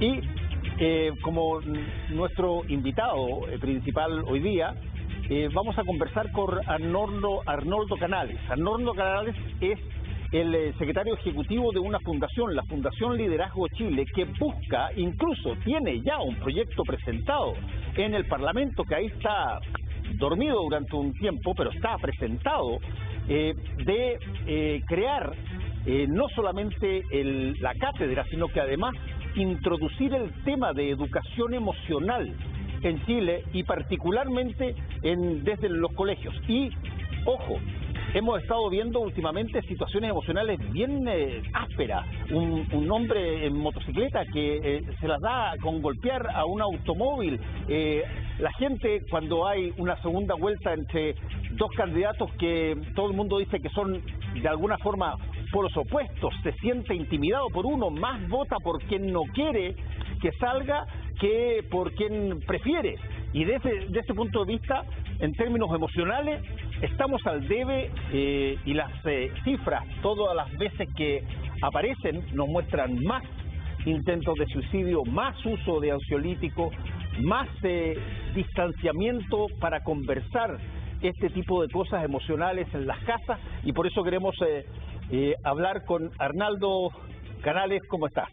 Y como nuestro invitado principal hoy día, vamos a conversar con Arnoldo Canales. Arnoldo Canales es el secretario ejecutivo de una fundación, la Fundación Liderazgo Chile, que busca, incluso tiene ya un proyecto presentado en el Parlamento, que ahí está dormido durante un tiempo, pero está presentado, de crear no solamente la cátedra, sino que además introducir el tema de educación emocional en Chile y particularmente desde los colegios. Y, ojo, hemos estado viendo últimamente situaciones emocionales bien ásperas. Un hombre en motocicleta que se las da con golpear a un automóvil. La gente, cuando hay una segunda vuelta entre dos candidatos que todo el mundo dice que son de alguna forma polos opuestos, se siente intimidado por uno, más vota por quien no quiere que salga que por quien prefiere. Y desde ese punto de vista, en términos emocionales, estamos al debe, y las cifras, todas las veces que aparecen, nos muestran más intentos de suicidio, más uso de ansiolíticos, más distanciamiento para conversar este tipo de cosas emocionales en las casas, y por eso queremos hablar con Arnoldo Canales. ¿Cómo estás?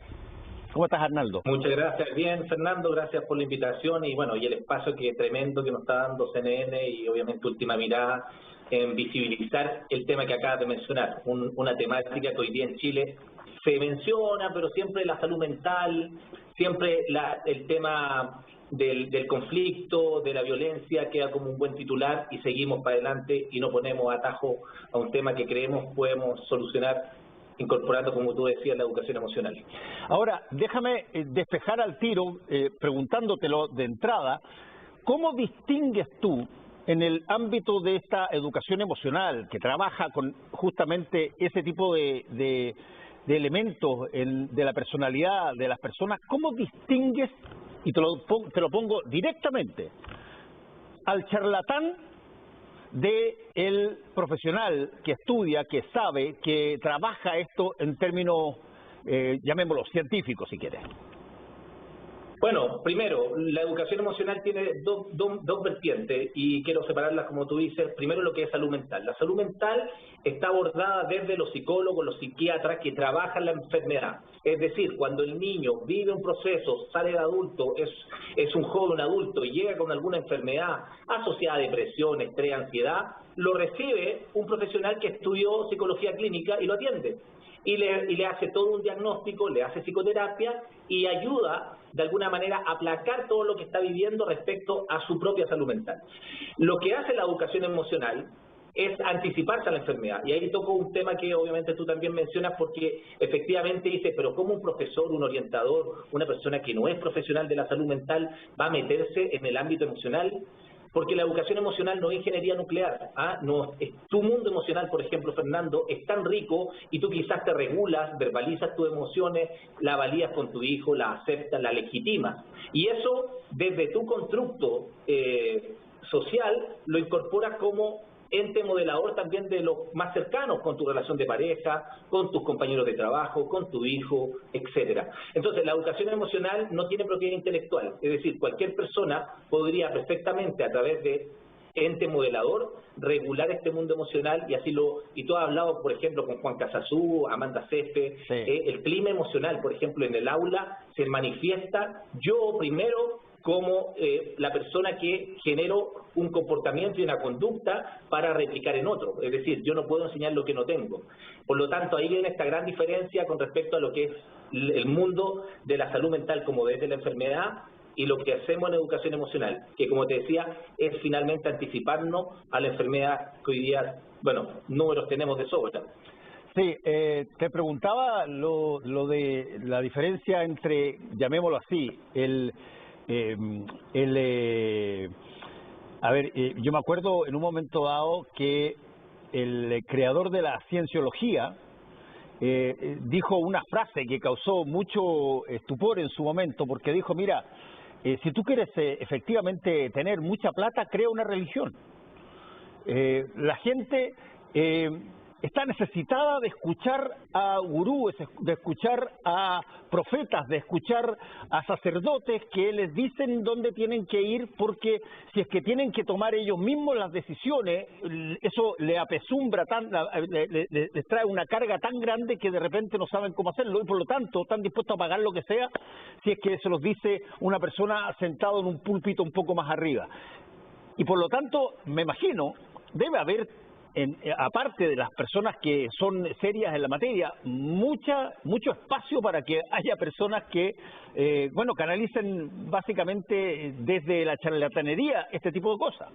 ¿Cómo estás, Arnoldo? Muchas gracias. Bien, Fernando, gracias por la invitación y bueno, y el espacio tremendo que nos está dando CNN y obviamente Última Mirada en visibilizar el tema que acabas de mencionar, una temática que hoy día en Chile se menciona, pero siempre la salud mental, siempre el tema del conflicto, de la violencia, queda como un buen titular y seguimos para adelante y no ponemos atajo a un tema que creemos podemos solucionar incorporando, como tú decías, la educación emocional. Ahora, déjame despejar al tiro, preguntándotelo de entrada, ¿cómo distingues tú en el ámbito de esta educación emocional que trabaja con justamente ese tipo de elementos de la personalidad de las personas, cómo distingues, y te lo pongo directamente, al charlatán de el profesional que estudia, que sabe, que trabaja esto en términos, llamémoslo, científicos, si quieres? Bueno, primero, la educación emocional tiene dos vertientes y quiero separarlas como tú dices. Primero, lo que es salud mental. La salud mental está abordada desde los psicólogos, los psiquiatras que trabajan la enfermedad. Es decir, cuando el niño vive un proceso, sale de adulto, es un joven adulto y llega con alguna enfermedad asociada a depresión, estrés, ansiedad, lo recibe un profesional que estudió psicología clínica y lo atiende. Y le hace todo un diagnóstico, le hace psicoterapia y ayuda de alguna manera a aplacar todo lo que está viviendo respecto a su propia salud mental. Lo que hace la educación emocional es anticiparse a la enfermedad. Y ahí toco un tema que obviamente tú también mencionas porque efectivamente dice, pero ¿cómo un profesor, un orientador, una persona que no es profesional de la salud mental va a meterse en el ámbito emocional? Porque la educación emocional no es ingeniería nuclear, no, tu mundo emocional, por ejemplo, Fernando, es tan rico y tú quizás te regulas, verbalizas tus emociones, la valías con tu hijo, la aceptas, la legitimas. Y eso, desde tu constructo social, lo incorporas como ente modelador también de los más cercanos, con tu relación de pareja, con tus compañeros de trabajo, con tu hijo, etcétera. Entonces, la educación emocional no tiene propiedad intelectual, es decir, cualquier persona podría perfectamente a través de ente modelador regular este mundo emocional y tú has hablado, por ejemplo, con Juan Casasú, Amanda Cefe, sí. El clima emocional, por ejemplo, en el aula se manifiesta yo primero como la persona que generó un comportamiento y una conducta para replicar en otro. Es decir, yo no puedo enseñar lo que no tengo. Por lo tanto, ahí viene esta gran diferencia con respecto a lo que es el mundo de la salud mental como desde la enfermedad y lo que hacemos en educación emocional, que como te decía, es finalmente anticiparnos a la enfermedad que hoy día, bueno, números tenemos de sobra. Sí, te preguntaba lo de la diferencia entre, llamémoslo así, yo me acuerdo en un momento dado que el creador de la cienciología dijo una frase que causó mucho estupor en su momento, porque dijo, mira, si tú quieres efectivamente tener mucha plata, crea una religión. La gente está necesitada de escuchar a gurúes, de escuchar a profetas, de escuchar a sacerdotes que les dicen dónde tienen que ir, porque si es que tienen que tomar ellos mismos las decisiones, eso le apesumbra, les trae una carga tan grande que de repente no saben cómo hacerlo, y por lo tanto están dispuestos a pagar lo que sea si es que se los dice una persona sentado en un púlpito un poco más arriba. Y por lo tanto, me imagino, debe haber, aparte de las personas que son serias en la materia, mucho espacio para que haya personas que, canalicen básicamente desde la charlatanería este tipo de cosas.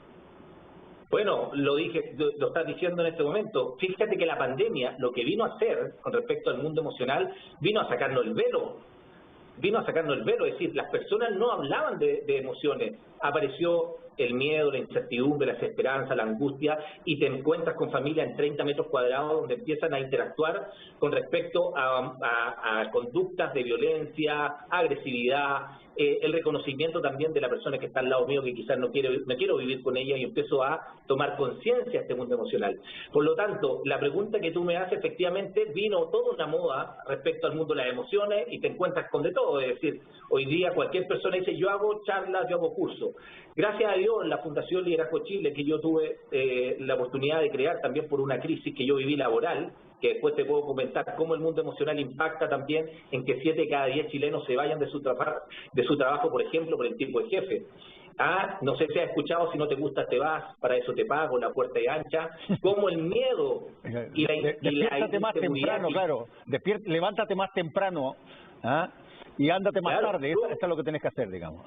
Bueno, lo estás diciendo en este momento. Fíjate que la pandemia lo que vino a hacer con respecto al mundo emocional, vino a sacarnos el velo. Es decir, las personas no hablaban de emociones. Apareció el miedo, la incertidumbre, la desesperanza, la angustia, y te encuentras con familias en 30 metros cuadrados donde empiezan a interactuar con respecto a conductas de violencia, agresividad, el reconocimiento también de la persona que está al lado mío, que quizás no quiero vivir con ella, y empiezo a tomar conciencia de este mundo emocional. Por lo tanto, la pregunta que tú me haces, efectivamente, vino toda una moda respecto al mundo de las emociones, y te encuentras con de todo. Es decir, hoy día cualquier persona dice, yo hago charlas, yo hago cursos. Gracias a Dios, la Fundación Liderazgo Chile, que yo tuve la oportunidad de crear también por una crisis que yo viví laboral, que después te puedo comentar cómo el mundo emocional impacta también en que 7 de cada 10 chilenos se vayan de su trabajo, por ejemplo, por el tipo de jefe. No sé si has escuchado, si no te gusta te vas, para eso te pago, la puerta es ancha, como el miedo y despiértate más temprano, claro, levántate más temprano, y ándate más tarde, eso es lo que tenés que hacer, digamos.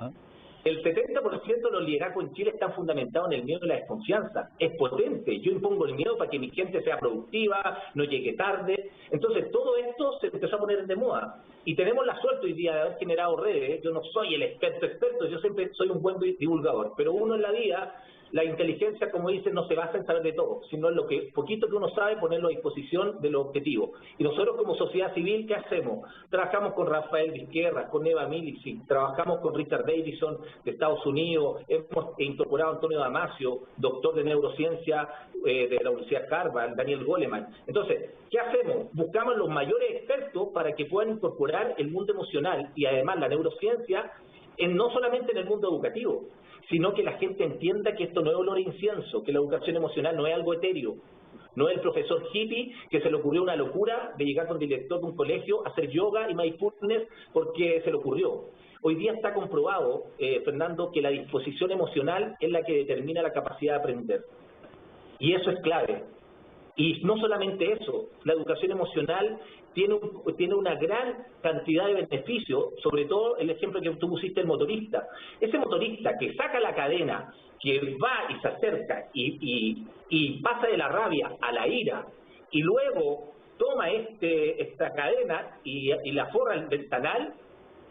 El 70% de los liderazgos en Chile están fundamentados en el miedo y la desconfianza. Es potente. Yo impongo el miedo para que mi gente sea productiva, no llegue tarde. Entonces, todo esto se empezó a poner de moda. Y tenemos la suerte hoy día de haber generado redes. Yo no soy el experto, yo siempre soy un buen divulgador. Pero uno en la vida, la inteligencia, como dicen, no se basa en saber de todo, sino en lo que poquito que uno sabe, ponerlo a disposición de los objetivos. Y nosotros como sociedad civil, ¿qué hacemos? Trabajamos con Rafael Vizquerra, con Eva Milici, trabajamos con Richard Davidson de Estados Unidos, hemos incorporado a Antonio Damasio, doctor de neurociencia de la Universidad Harvard, Daniel Goleman. Entonces, ¿qué hacemos? Buscamos los mayores expertos para que puedan incorporar el mundo emocional y además la neurociencia, no solamente en el mundo educativo, sino que la gente entienda que esto no es olor a incienso, que la educación emocional no es algo etéreo, no es el profesor hippie que se le ocurrió una locura de llegar con el director de un colegio a hacer yoga y mindfulness porque se le ocurrió. Hoy día está comprobado, Fernando, que la disposición emocional es la que determina la capacidad de aprender. Y eso es clave. Y no solamente eso, la educación emocional tiene una gran cantidad de beneficios, sobre todo el ejemplo que tú pusiste, el motorista. Ese motorista que saca la cadena, que va y se acerca y pasa de la rabia a la ira, y luego toma esta cadena y la forra al ventanal,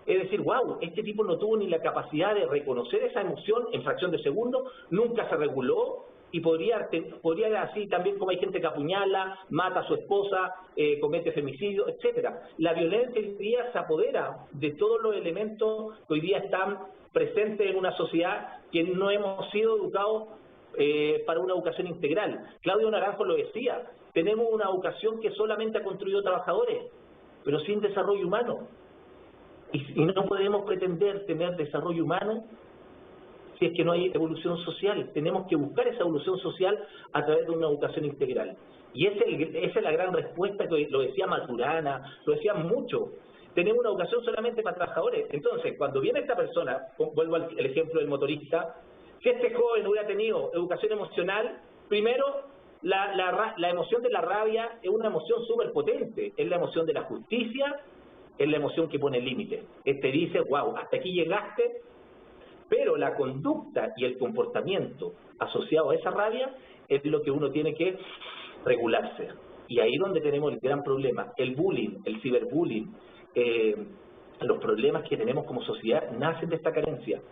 es decir, wow, este tipo no tuvo ni la capacidad de reconocer esa emoción en fracción de segundo, nunca se reguló, y podría así también, como hay gente que apuñala, mata a su esposa, comete femicidio, etcétera. La violencia hoy día se apodera de todos los elementos que hoy día están presentes en una sociedad que no hemos sido educados para una educación integral. Claudio Naranjo lo decía, tenemos una educación que solamente ha construido trabajadores, pero sin desarrollo humano. Y no podemos pretender tener desarrollo humano si es que no hay evolución social. Tenemos que buscar esa evolución social a través de una educación integral. Y esa es la gran respuesta, que lo decía Maturana, lo decían mucho. Tenemos una educación solamente para trabajadores. Entonces, cuando viene esta persona, vuelvo al ejemplo del motorista, si este joven hubiera tenido educación emocional, primero, la emoción de la rabia es una emoción súper potente, es la emoción de la justicia, es la emoción que pone límite. Dice, wow, hasta aquí llegaste. Pero la conducta y el comportamiento asociado a esa rabia es lo que uno tiene que regularse. Y ahí es donde tenemos el gran problema. El bullying, el ciberbullying, los problemas que tenemos como sociedad nacen de esta carencia.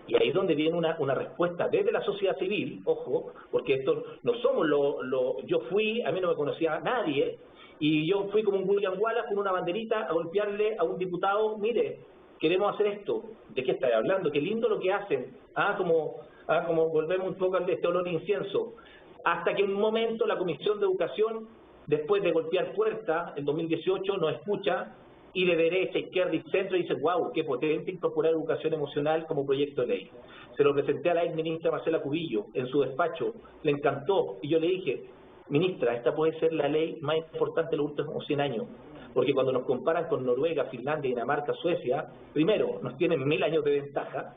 Y ahí es donde viene una respuesta desde la sociedad civil, ojo, porque esto no somos yo fui, a mí no me conocía nadie, y yo fui como un William Wallace con una banderita a golpearle a un diputado, mire, queremos hacer esto. ¿De qué estáis hablando? Qué lindo lo que hacen. Como volvemos un poco al de este olor a incienso. Hasta que en un momento la Comisión de Educación después de golpear puertas, en 2018 nos escucha, y de derecha, izquierda y centro dice, wow, qué potente incorporar educación emocional como proyecto de ley. Se lo presenté a la ex ministra Marcela Cubillo en su despacho, le encantó, y yo le dije, ministra, esta puede ser la ley más importante de los últimos 100 años, porque cuando nos comparan con Noruega, Finlandia, Dinamarca, Suecia, primero, nos tienen 1000 años de ventaja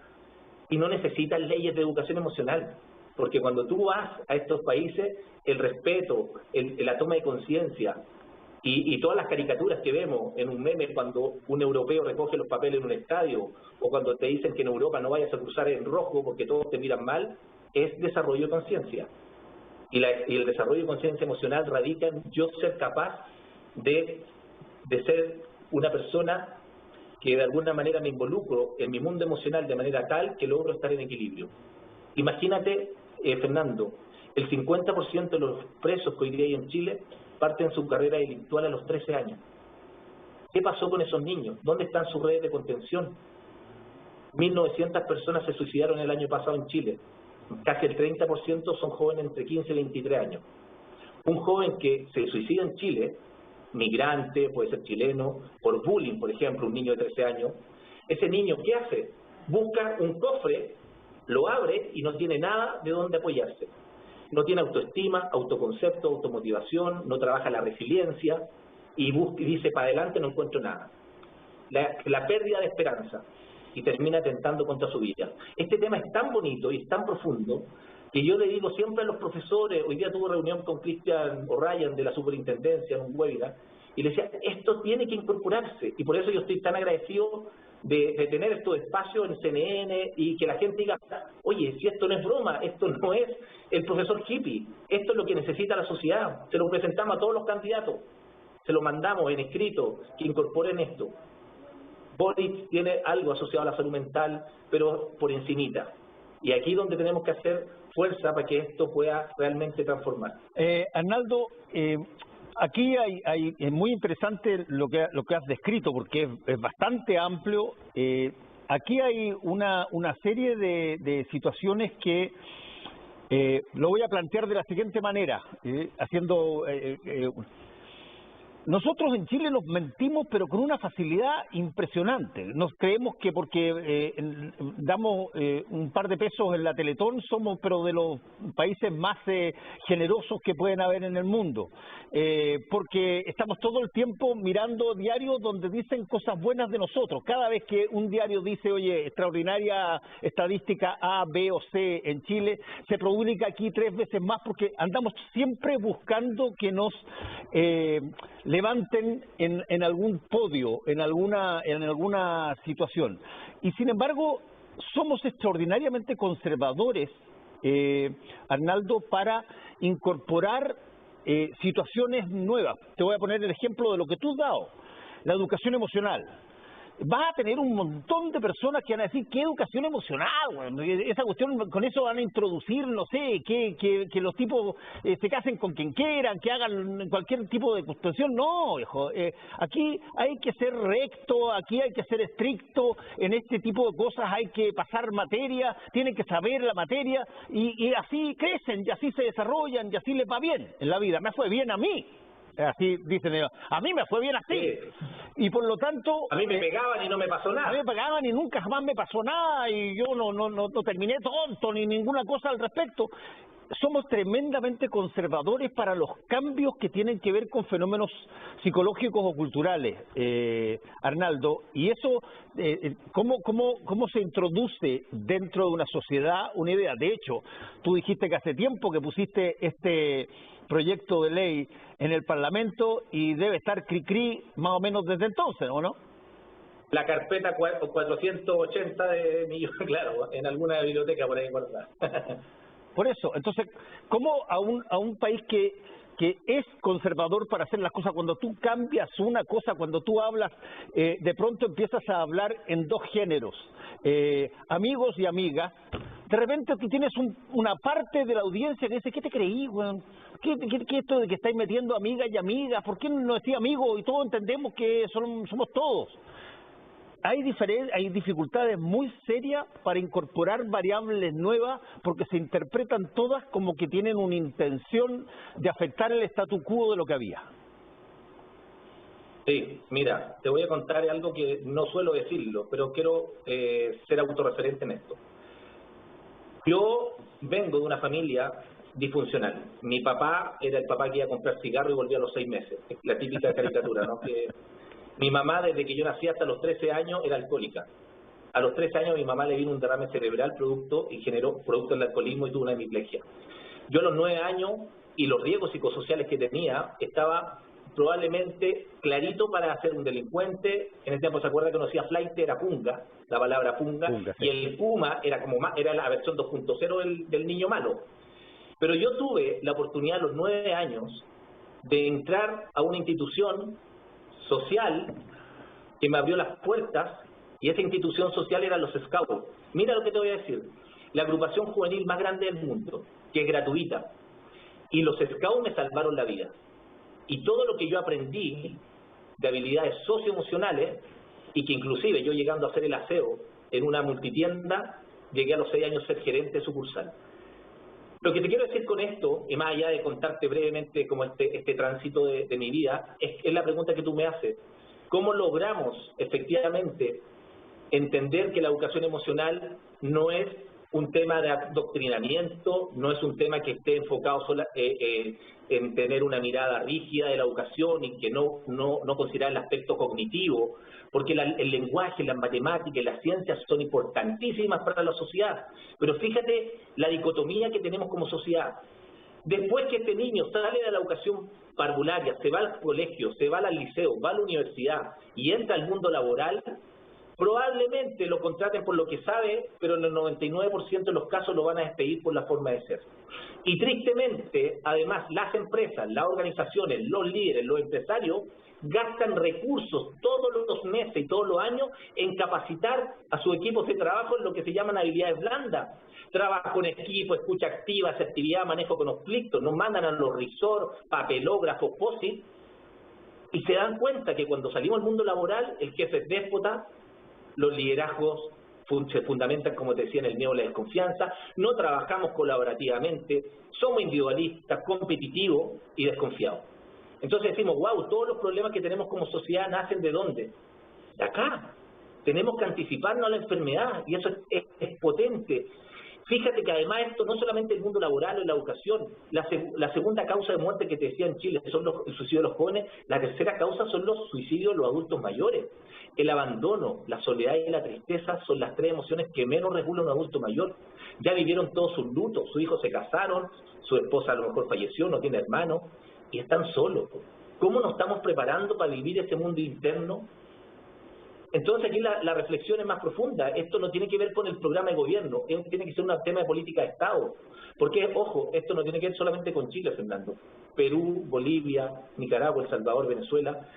y no necesitan leyes de educación emocional, porque cuando tú vas a estos países, el respeto, la toma de conciencia, y todas las caricaturas que vemos en un meme cuando un europeo recoge los papeles en un estadio, o cuando te dicen que en Europa no vayas a cruzar en rojo porque todos te miran mal, es desarrollo de conciencia. Y el desarrollo de conciencia emocional radica en yo ser capaz de ser una persona que de alguna manera me involucro en mi mundo emocional de manera tal que logro estar en equilibrio. Imagínate, Fernando, el 50% de los presos que hoy día hay en Chile parten su carrera delictual a los 13 años. ¿Qué pasó con esos niños? ¿Dónde están sus redes de contención? 1.900 personas se suicidaron el año pasado en Chile. Casi el 30% son jóvenes entre 15 y 23 años. Un joven que se suicida en Chile, migrante, puede ser chileno, por bullying, por ejemplo, un niño de 13 años, ese niño, ¿qué hace? Busca un cofre, lo abre y no tiene nada de dónde apoyarse. No tiene autoestima, autoconcepto, automotivación, no trabaja la resiliencia y dice, para adelante no encuentro nada. La pérdida de esperanza y termina atentando contra su vida. Este tema es tan bonito y es tan profundo que yo le digo siempre a los profesores, hoy día tuve reunión con Cristian O'Ryan de la superintendencia en un webinar, y le decía, esto tiene que incorporarse, y por eso yo estoy tan agradecido de tener estos espacios en CNN y que la gente diga, oye, si esto no es broma, esto no es el profesor hippie, esto es lo que necesita la sociedad. Se lo presentamos a todos los candidatos, se lo mandamos en escrito, que incorporen esto. Boric tiene algo asociado a la salud mental, pero por encimita. Y aquí es donde tenemos que hacer fuerza para que esto pueda realmente transformar. Arnaldo, aquí es muy interesante lo que has descrito, porque es bastante amplio. Aquí hay una serie de situaciones que lo voy a plantear de la siguiente manera, nosotros en Chile nos mentimos, pero con una facilidad impresionante. Nos creemos que porque damos un par de pesos en la Teletón somos, pero de los países más generosos que pueden haber en el mundo. Porque estamos todo el tiempo mirando diarios donde dicen cosas buenas de nosotros. Cada vez que un diario dice, oye, extraordinaria estadística A, B o C en Chile, se publica aquí 3 veces más porque andamos siempre buscando que nos levanten en algún podio, en alguna situación. Y sin embargo, somos extraordinariamente conservadores, Arnaldo, para incorporar situaciones nuevas. Te voy a poner el ejemplo de lo que tú has dado, la educación emocional. Vas a tener un montón de personas que van a decir, ¿qué educación emocional? Bueno, esa cuestión, con eso van a introducir, no sé, que los tipos se casen con quien quieran, que hagan cualquier tipo de cuestión. No, hijo, aquí hay que ser recto, aquí hay que ser estricto, en este tipo de cosas hay que pasar materia, tienen que saber la materia, y así crecen, y así se desarrollan, y así les va bien en la vida. Me fue bien a mí. Así dicen ellos, a mí me fue bien así. Sí. Y por lo tanto... A mí me pegaban y no me pasó nada. A mí me pegaban y nunca jamás me pasó nada y yo no terminé tonto ni ninguna cosa al respecto. Somos tremendamente conservadores para los cambios que tienen que ver con fenómenos psicológicos o culturales, Arnaldo. Y eso, ¿cómo se introduce dentro de una sociedad una idea? De hecho, tú dijiste que hace tiempo que pusiste este proyecto de ley en el Parlamento y debe estar cri-cri más o menos desde entonces, ¿o no? La carpeta 480 de millones, claro, en alguna biblioteca por ahí guardada. Por eso, entonces, ¿cómo a un país que es conservador para hacer las cosas, cuando tú cambias una cosa, cuando tú hablas, de pronto empiezas a hablar en dos géneros, amigos y amigas, de repente tú tienes una parte de la audiencia que dice, ¿qué te creí, weón? ¿Qué esto de que estáis metiendo amigas y amigas? ¿Por qué no decís amigos y todos entendemos que somos todos? hay dificultades muy serias para incorporar variables nuevas porque se interpretan todas como que tienen una intención de afectar el statu quo de lo que había. Sí, mira, te voy a contar algo que no suelo decirlo, pero quiero ser autorreferente en esto. Yo vengo de una familia disfuncional. Mi papá era el papá que iba a comprar cigarro y volvía a los 6 meses. La típica caricatura, ¿no? Que mi mamá, desde que yo nací hasta los 13 años, era alcohólica. A los 13 años mi mamá le vino un derrame cerebral y generó producto del alcoholismo y tuvo una hemiplegia. Yo a los 9 años y los riesgos psicosociales que tenía, estaba probablemente clarito para ser un delincuente. En el tiempo se acuerda que no decía flight, era punga, la palabra punga sí. Y el puma era era la versión 2.0 del niño malo. Pero yo tuve la oportunidad a los 9 años de entrar a una institución social que me abrió las puertas, y esa institución social eran los Scouts. Mira lo que te voy a decir, la agrupación juvenil más grande del mundo, que es gratuita, y los Scouts me salvaron la vida. Y todo lo que yo aprendí de habilidades socioemocionales, y que inclusive yo llegando a hacer el aseo en una multitienda, llegué a los 6 años a ser gerente de sucursal. Lo que te quiero decir con esto, y más allá de contarte brevemente como este tránsito de mi vida, es la pregunta que tú me haces. ¿Cómo logramos efectivamente entender que la educación emocional no es un tema de adoctrinamiento, no es un tema que esté enfocado en tener una mirada rígida de la educación y que no considerar el aspecto cognitivo? Porque el lenguaje, las matemáticas y las ciencias son importantísimas para la sociedad. Pero fíjate la dicotomía que tenemos como sociedad. Después que este niño sale de la educación parvularia, se va al colegio, se va al liceo, va a la universidad y entra al mundo laboral, probablemente lo contraten por lo que sabe, pero en el 99% de los casos lo van a despedir por la forma de ser. Y tristemente, además, las empresas, las organizaciones, los líderes, los empresarios, gastan recursos todos los meses y todos los años en capacitar a sus equipos de trabajo en lo que se llaman habilidades blandas. Trabajo en equipo, escucha activa, asertividad, manejo con conflictos, nos mandan a los resorts, papelógrafos, POSIT, y se dan cuenta que cuando salimos al mundo laboral, el jefe es déspota, los liderazgos se fundamentan, como te decía, en el miedo a la desconfianza, no trabajamos colaborativamente, somos individualistas, competitivos y desconfiados. Entonces decimos, wow, todos los problemas que tenemos como sociedad nacen ¿de dónde? De acá. Tenemos que anticiparnos a la enfermedad, y eso es potente. Fíjate que además esto no solamente el mundo laboral o la educación, la segunda causa de muerte que te decía en Chile son el suicidio de los jóvenes, la tercera causa son los suicidios de los adultos mayores. El abandono, la soledad y la tristeza son las 3 emociones que menos regula un adulto mayor. Ya vivieron todos sus lutos, sus hijos se casaron, su esposa a lo mejor falleció, no tiene hermanos, y están solos. ¿Cómo nos estamos preparando para vivir ese mundo interno? Entonces aquí la reflexión es más profunda. Esto no tiene que ver con el programa de gobierno, tiene que ser un tema de política de Estado. Porque, ojo, esto no tiene que ver solamente con Chile, Fernando. Perú, Bolivia, Nicaragua, El Salvador, Venezuela,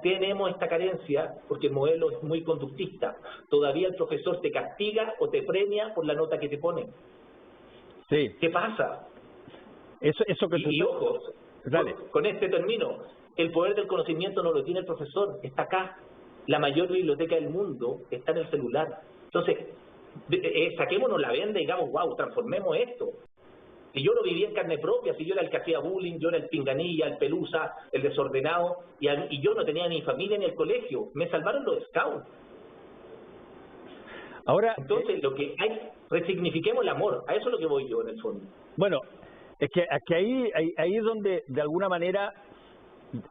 tenemos esta carencia porque el modelo es muy conductista. Todavía el profesor te castiga o te premia por la nota que te pone. Sí. ¿Qué pasa? Eso que y ojo, con este término, el poder del conocimiento no lo tiene el profesor, está acá. La mayor biblioteca del mundo está en el celular. Entonces, saquémonos la venda y digamos, wow, transformemos esto. Si yo lo vivía en carne propia, si yo era el que hacía bullying, yo era el pinganilla, el pelusa, el desordenado, y yo no tenía ni familia ni el colegio, me salvaron los scouts. Ahora, entonces, lo que resignifiquemos el amor, a eso es lo que voy yo en el fondo. Bueno, es que ahí es donde, de alguna manera,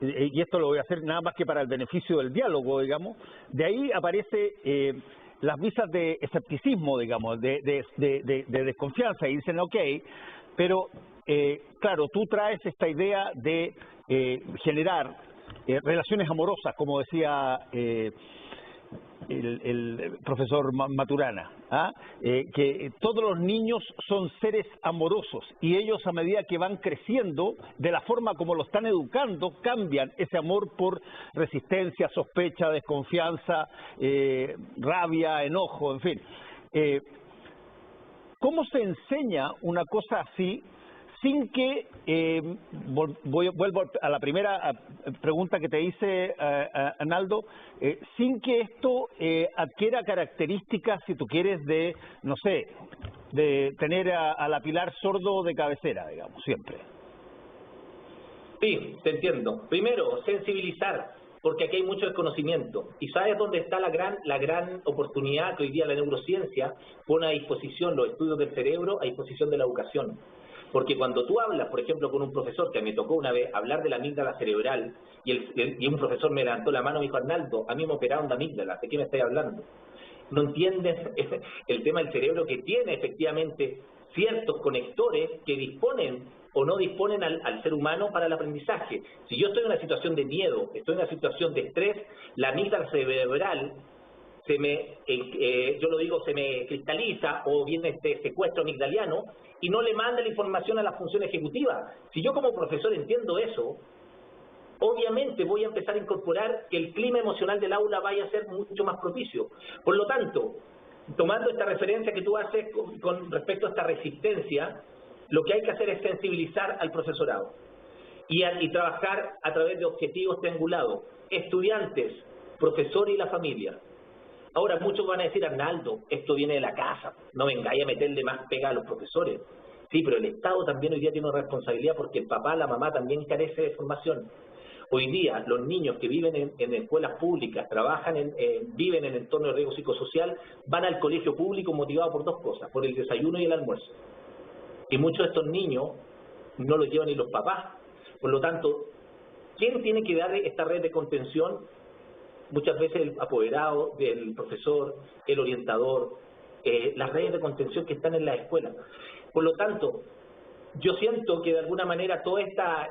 y esto lo voy a hacer nada más que para el beneficio del diálogo, digamos, de ahí aparece las visas de escepticismo, digamos, de desconfianza, y dicen, ok, pero claro, tú traes esta idea de generar relaciones amorosas, como decía el profesor Maturana, que todos los niños son seres amorosos y ellos, a medida que van creciendo, de la forma como lo están educando, cambian ese amor por resistencia, sospecha, desconfianza, rabia, enojo, en fin. ¿Cómo se enseña una cosa así sin que, vuelvo a la primera pregunta que te hice, Arnaldo, sin que esto adquiera características, si tú quieres, de, no sé, de tener a la Pilar Sordo de cabecera, digamos, siempre. Sí, te entiendo. Primero, sensibilizar, porque aquí hay mucho desconocimiento. ¿Y sabes dónde está la gran oportunidad que hoy día la neurociencia pone a disposición los estudios del cerebro, a disposición de la educación? Porque cuando tú hablas, por ejemplo, con un profesor, que me tocó una vez hablar de la amígdala cerebral, y un profesor me levantó la mano y me dijo, Arnaldo, a mí me operaron de amígdala, ¿de qué me estás hablando? No entienden el tema del cerebro, que tiene efectivamente ciertos conectores que disponen o no disponen al ser humano para el aprendizaje. Si yo estoy en una situación de miedo, estoy en una situación de estrés, la amígdala cerebral yo lo digo, se me cristaliza, o viene este secuestro amigdaliano y no le manda la información a la función ejecutiva. Si yo como profesor entiendo eso, obviamente voy a empezar a incorporar que el clima emocional del aula vaya a ser mucho más propicio. Por lo tanto, tomando esta referencia que tú haces con respecto a esta resistencia, lo que hay que hacer es sensibilizar al profesorado y trabajar a través de objetivos triangulados, estudiantes, profesor y la familia. Ahora, muchos van a decir, Arnaldo, esto viene de la casa, no vengáis a meterle más pega a los profesores. Sí, pero el Estado también hoy día tiene una responsabilidad, porque el papá, la mamá también carece de formación. Hoy día, los niños que viven en escuelas públicas, viven en entornos de riesgo psicosocial, van al colegio público motivados por dos cosas, por el desayuno y el almuerzo. Y muchos de estos niños no los llevan ni los papás. Por lo tanto, ¿quién tiene que dar esta red de contención? Muchas veces el apoderado del profesor, el orientador, las redes de contención que están en las escuelas. Por lo tanto, yo siento que de alguna manera toda esta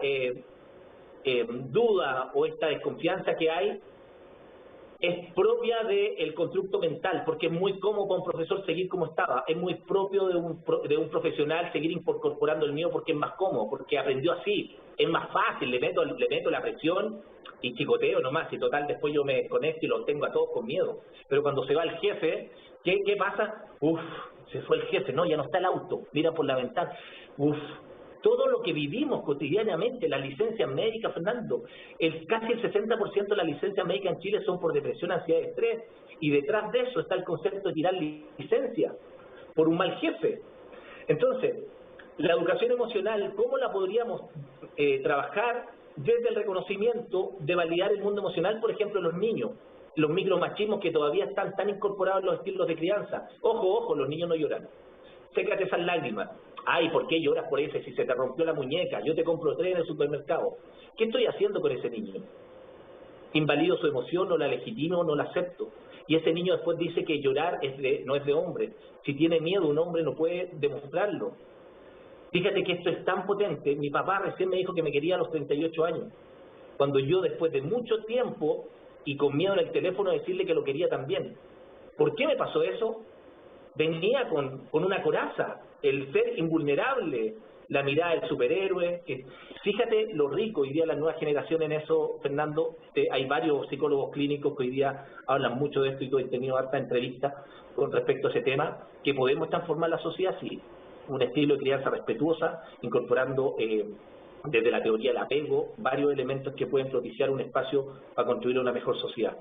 duda o esta desconfianza que hay es propia del constructo mental, porque es muy cómodo para un profesor seguir como estaba, es muy propio de un profesional seguir incorporando el mío porque es más cómodo, porque aprendió así, es más fácil, le meto la presión y chicoteo nomás, y total después yo me conecto y los tengo a todos con miedo. Pero cuando se va el jefe, ¿qué pasa? Uf, se fue el jefe, no, ya no está el auto, mira por la ventana, uf. Todo lo que vivimos cotidianamente, las licencias médicas, Fernando, casi el 60% de las licencias médicas en Chile son por depresión, ansiedad y estrés, y detrás de eso está el concepto de tirar licencia por un mal jefe. Entonces, la educación emocional, ¿cómo la podríamos trabajar desde el reconocimiento de validar el mundo emocional, por ejemplo, los niños? Los micromachismos que todavía están tan incorporados en los estilos de crianza. Ojo, los niños no lloran. Sécate esas lágrimas. Ay, ¿por qué lloras por ese? Si se te rompió la muñeca, yo te compro 3 en el supermercado. ¿Qué estoy haciendo con ese niño? Invalido su emoción, no la legitimo, no la acepto. Y ese niño después dice que llorar no es de hombre. Si tiene miedo, un hombre no puede demostrarlo. Fíjate que esto es tan potente. Mi papá recién me dijo que me quería a los 38 años. Cuando yo, después de mucho tiempo y con miedo en el teléfono, decirle que lo quería también. ¿Por qué me pasó eso? Venía con una coraza, el ser invulnerable, la mirada del superhéroe. Fíjate lo rico hoy día la nueva generación en eso, Fernando. Hay varios psicólogos clínicos que hoy día hablan mucho de esto, y tú has tenido harta entrevistas con respecto a ese tema, que podemos transformar la sociedad, sí, un estilo de crianza respetuosa, incorporando desde la teoría del apego varios elementos que pueden propiciar un espacio para construir una mejor sociedad.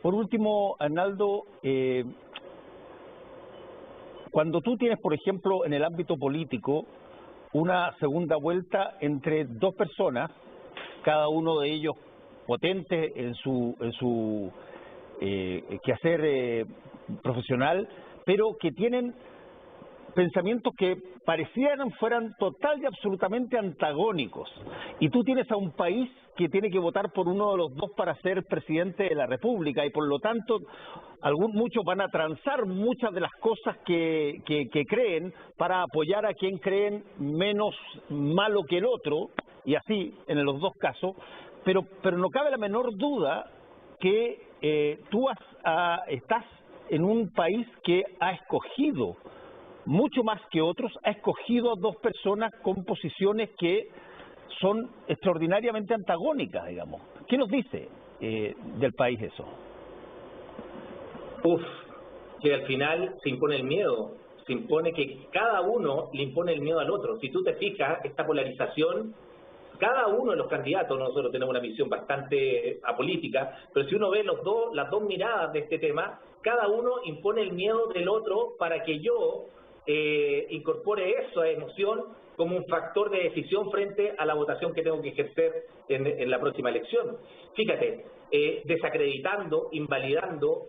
Por último, Arnaldo, cuando tú tienes, por ejemplo, en el ámbito político, una segunda vuelta entre dos personas, cada uno de ellos potente en su quehacer profesional, pero que tienen pensamientos que fueran total y absolutamente antagónicos, y tú tienes a un país que tiene que votar por uno de los dos para ser presidente de la República, y por lo tanto muchos van a transar muchas de las cosas que creen para apoyar a quien creen menos malo que el otro, y así en los dos casos, pero no cabe la menor duda que tú estás en un país que ha escogido mucho más que otros, ha escogido a dos personas con posiciones que son extraordinariamente antagónicas, digamos. ¿Qué nos dice del país eso? Que al final se impone el miedo. se impone que cada uno le impone el miedo al otro. Si tú te fijas, esta polarización, cada uno de los candidatos, nosotros tenemos una visión bastante apolítica, pero si uno ve las dos miradas de este tema, cada uno impone el miedo del otro para que yo incorpore esa emoción como un factor de decisión frente a la votación que tengo que ejercer en la próxima elección. Fíjate, desacreditando, invalidando,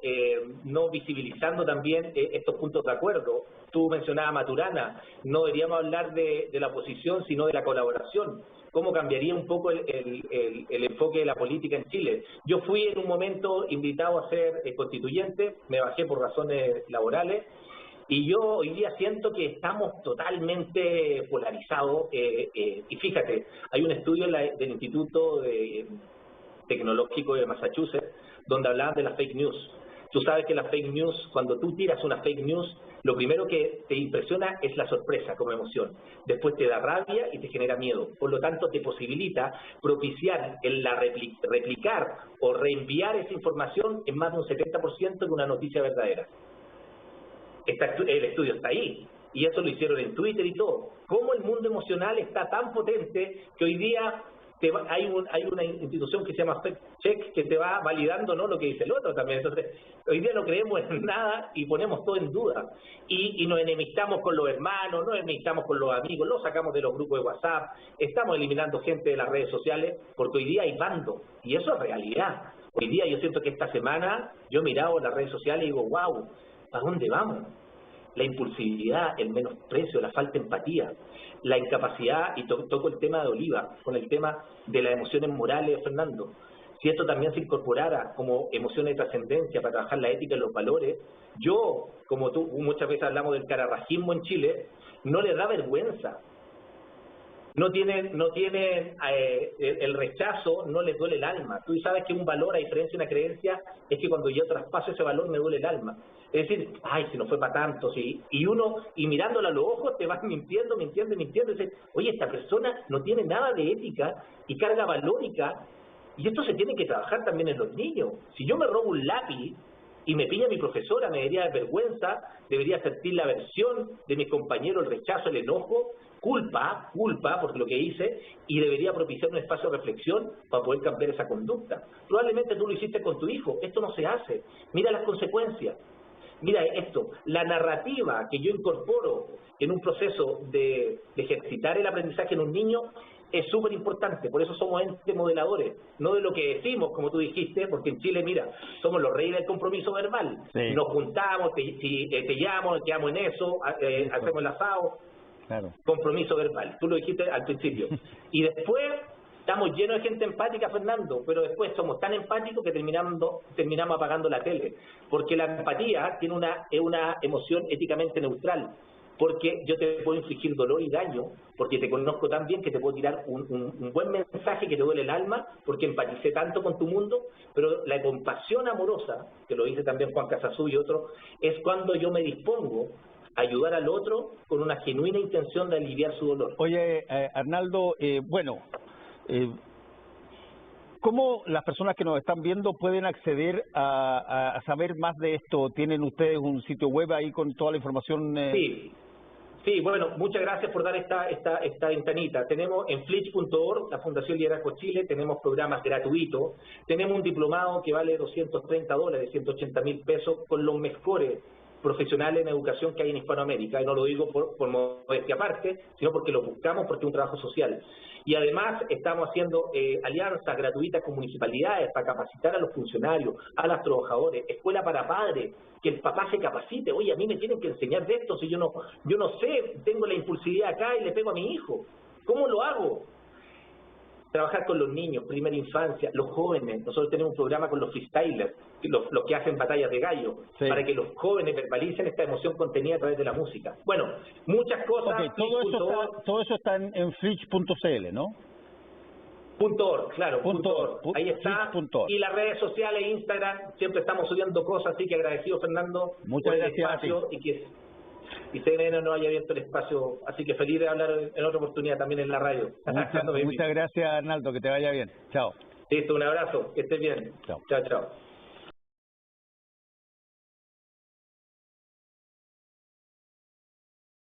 no visibilizando también estos puntos de acuerdo. Tú mencionabas a Maturana, no deberíamos hablar de la oposición, sino de la colaboración. ¿Cómo cambiaría un poco el enfoque de la política en Chile? Yo fui en un momento invitado a ser constituyente, me bajé por razones laborales, y yo hoy día siento que estamos totalmente polarizados. Y fíjate, hay un estudio del Instituto Tecnológico de Massachusetts donde hablaban de las fake news. Tú sabes que las fake news, cuando tú tiras una fake news, lo primero que te impresiona es la sorpresa como emoción. Después te da rabia y te genera miedo. Por lo tanto, te posibilita propiciar replicar o reenviar esa información en más de un 70% de una noticia verdadera. El estudio está ahí, y eso lo hicieron en Twitter y todo. Cómo el mundo emocional está tan potente que hoy día hay una institución que se llama Fact Check que te va validando, ¿no?, lo que dice el otro también. Entonces, hoy día no creemos en nada y ponemos todo en duda. Y nos enemistamos con los hermanos, nos enemistamos con los amigos, los sacamos de los grupos de WhatsApp, estamos eliminando gente de las redes sociales porque hoy día hay bando, y eso es realidad. Hoy día yo siento que esta semana yo he mirado las redes sociales y digo, wow, ¿a dónde vamos? La impulsividad, el menosprecio, la falta de empatía, la incapacidad, y toco el tema de Oliva, con el tema de las emociones morales, Fernando. Si esto también se incorporara como emociones de trascendencia para trabajar la ética y los valores, yo, como tú, muchas veces hablamos del cararrajismo en Chile, no les da vergüenza. No tienen el rechazo, no les duele el alma. Tú sabes que un valor, a diferencia de una creencia, es que cuando yo traspaso ese valor me duele el alma. Es decir, ay, si no fue para tanto, sí. Y uno, y mirándola a los ojos, te vas mintiendo, y dices, oye, esta persona no tiene nada de ética y carga valórica, y esto se tiene que trabajar también en los niños. Si yo me robo un lápiz y me pilla mi profesora, me debería dar vergüenza, debería sentir la aversión de mis compañeros, el rechazo, el enojo, culpa, porque lo que hice, y debería propiciar un espacio de reflexión para poder cambiar esa conducta. Probablemente tú lo hiciste con tu hijo, esto no se hace. Mira las consecuencias. Mira esto, la narrativa que yo incorporo en un proceso de ejercitar el aprendizaje en un niño es súper importante. Por eso somos entes modeladores, no de lo que decimos, como tú dijiste, porque en Chile, mira, somos los reyes del compromiso verbal. Sí. Nos juntamos, te llamo, quedamos en eso, hacemos el asado. Claro. Compromiso verbal, tú lo dijiste al principio. Y después estamos llenos de gente empática, Fernando, pero después somos tan empáticos que terminamos apagando la tele, porque la empatía tiene es una emoción éticamente neutral, porque yo te puedo infligir dolor y daño, porque te conozco tan bien que te puedo tirar un buen mensaje que te duele el alma, porque empaticé tanto con tu mundo, pero la compasión amorosa, que lo dice también Juan Casasola y otros, es cuando yo me dispongo ayudar al otro con una genuina intención de aliviar su dolor. Oye, Arnaldo, ¿cómo las personas que nos están viendo pueden acceder a saber más de esto? ¿Tienen ustedes un sitio web ahí con toda la información? Sí, bueno, muchas gracias por dar esta ventanita. Tenemos en Flitch.org, la Fundación Liderazgo Chile, tenemos programas gratuitos, tenemos un diplomado que vale $230, $180,000 pesos, con los mejores profesionales en educación que hay en Hispanoamérica, y no lo digo por modestia aparte, sino porque lo buscamos, porque es un trabajo social. Y además estamos haciendo alianzas gratuitas con municipalidades para capacitar a los funcionarios, a los trabajadores, escuela para padres, que el papá se capacite. Oye, a mí me tienen que enseñar de esto, si yo no sé, tengo la impulsividad acá y le pego a mi hijo. ¿Cómo lo hago? Trabajar con los niños, primera infancia, los jóvenes. Nosotros tenemos un programa con los freestylers, los que hacen batallas de gallo, sí, para que los jóvenes verbalicen esta emoción contenida a través de la música. Bueno, muchas cosas. Okay, todo eso está en Flitch.cl, ¿no? .org, claro, .org. Ahí está. Y las redes sociales, Instagram, siempre estamos subiendo cosas, así que agradecido, Fernando, muchas gracias a ti. Y CNN no haya abierto el espacio, así que feliz de hablar en otra oportunidad también en la radio. Muchas gracias, Arnaldo, que te vaya bien. Chao. Listo, un abrazo, que estés bien. Chao. Chao, chao.